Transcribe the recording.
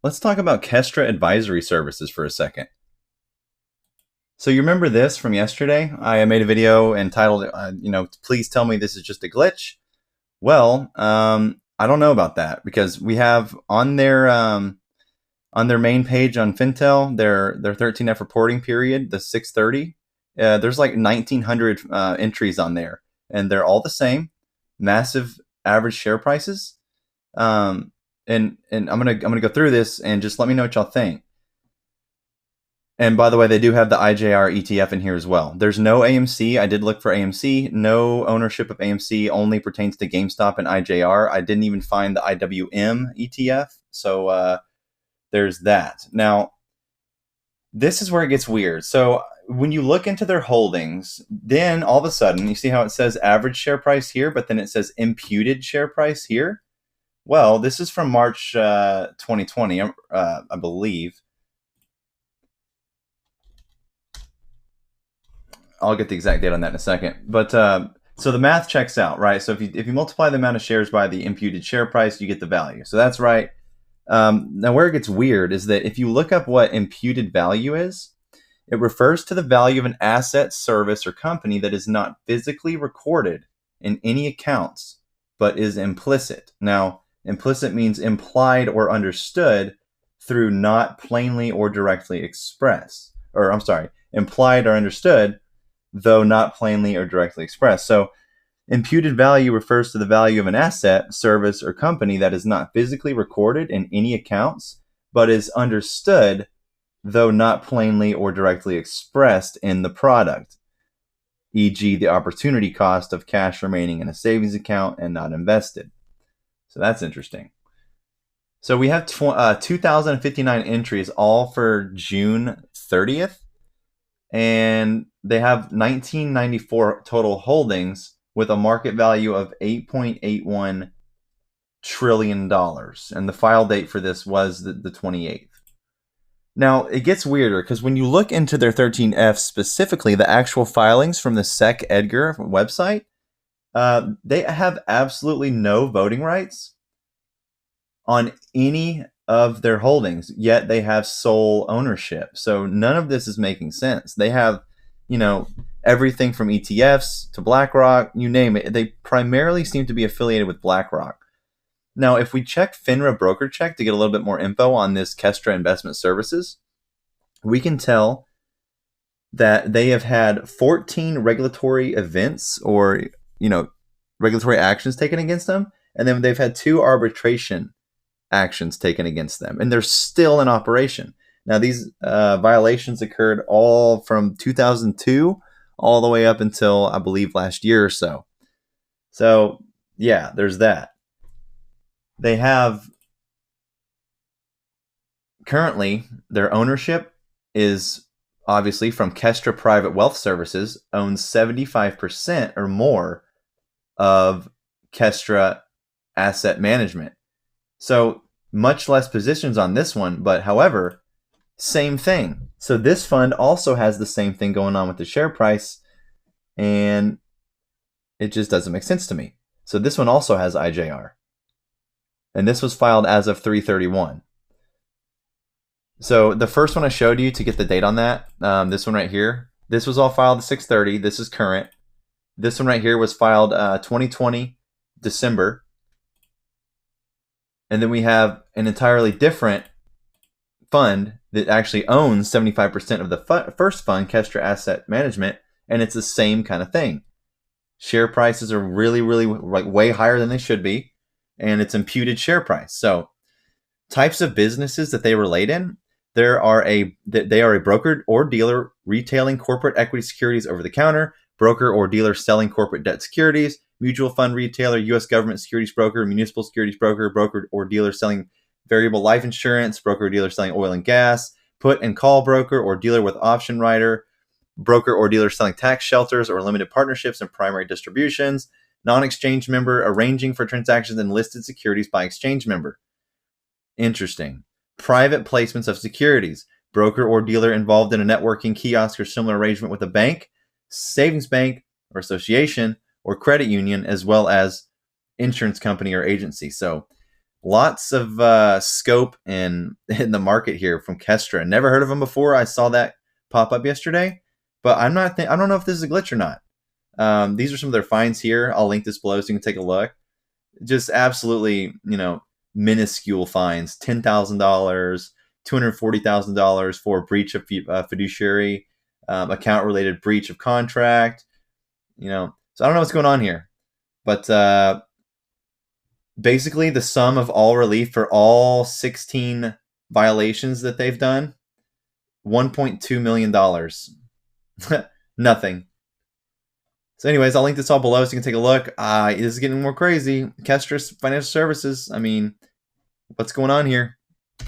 let's talk about Kestra Advisory Services for a second. So you remember this from yesterday? I made a video entitled, please tell me this is just a glitch. Well, I don't know about that because we have on their main page on Fintel, their 13F reporting period, the 630. There's like 1,900 entries on there, and they're all the same, massive average share prices. And I'm gonna go through this and just let me know what y'all think. And by the way, they do have the IJR ETF in here as well. There's no AMC. I did look for AMC. No ownership of AMC, only pertains to GameStop and IJR. I didn't even find the IWM ETF. So there's that. Now, this is where it gets weird. So when you look into their holdings, then all of a sudden, you see how it says average share price here, but then it says imputed share price here? Well, this is from March 2020, I believe. I'll get the exact date on that in a second. But so the math checks out, right? So if you multiply the amount of shares by the imputed share price, you get the value. So that's right. Now where it gets weird is that if you look up what imputed value is, it refers to the value of an asset, service, or company that is not physically recorded in any accounts, but is implicit. Now, implicit means implied or understood through not plainly or directly expressed. Or I'm sorry, implied or understood, though not plainly or directly expressed. So imputed value refers to the value of an asset, service, or company that is not physically recorded in any accounts, but is understood, though not plainly or directly expressed in the product, e.g. the opportunity cost of cash remaining in a savings account and not invested. So that's interesting. So we have 2,059 entries, all for June 30th. And they have 1994 total holdings with a market value of $8.81 trillion. And the file date for this was the 28th. Now, it gets weirder because when you look into their 13F specifically, the actual filings from the SEC Edgar website, they have absolutely no voting rights on any of their holdings, yet they have sole ownership. So none of this is making sense. They have, everything from ETFs to BlackRock, you name it. They primarily seem to be affiliated with BlackRock. Now, if we check FINRA Broker Check to get a little bit more info on this Kestra Investment Services, we can tell that they have had 14 regulatory events or, regulatory actions taken against them. And then they've had 2 arbitration actions taken against them, and they're still in operation. Now, these violations occurred all from 2002 all the way up until, I believe, last year or so. So, yeah, there's that. They have currently, their ownership is obviously from Kestra Private Wealth Services, owns 75% or more of Kestra Asset Management. So much less positions on this one, but however, same thing. So this fund also has the same thing going on with the share price, and it just doesn't make sense to me. So this one also has IJR. And this was filed as of 3/31. So the first one I showed you to get the date on that, this one right here, this was all filed at 6/30. This is current. This one right here was filed 2020 December. And then we have an entirely different fund that actually owns 75% of the first fund, Kestra Asset Management, and it's the same kind of thing. Share prices are really, really way higher than they should be, and it's imputed share price. So types of businesses that they relate in, they are a broker or dealer retailing corporate equity securities over the counter, broker or dealer selling corporate debt securities, mutual fund retailer, U.S. government securities broker, municipal securities broker, broker or dealer selling variable life insurance, broker or dealer selling oil and gas, put and call broker or dealer with option writer, broker or dealer selling tax shelters or limited partnerships and primary distributions, non-exchange member arranging for transactions in listed securities by exchange member. Interesting. Private placements of securities, broker or dealer involved in a networking kiosk or similar arrangement with a bank, savings bank or association, or credit union, as well as insurance company or agency. So lots of scope in the market here from Kestra. Never heard of them before. I saw that pop up yesterday, but I don't know if this is a glitch or not. These are some of their finds here. I'll link this below so you can take a look. Just absolutely, minuscule fines. $10,000, $240,000 for breach of fiduciary, account-related breach of contract. So I don't know what's going on here, but basically the sum of all relief for all 16 violations that they've done, $1.2 million. Nothing. So anyways, I'll link this all below so you can take a look. This is getting more crazy. Kestra's Financial Services. I mean, what's going on here?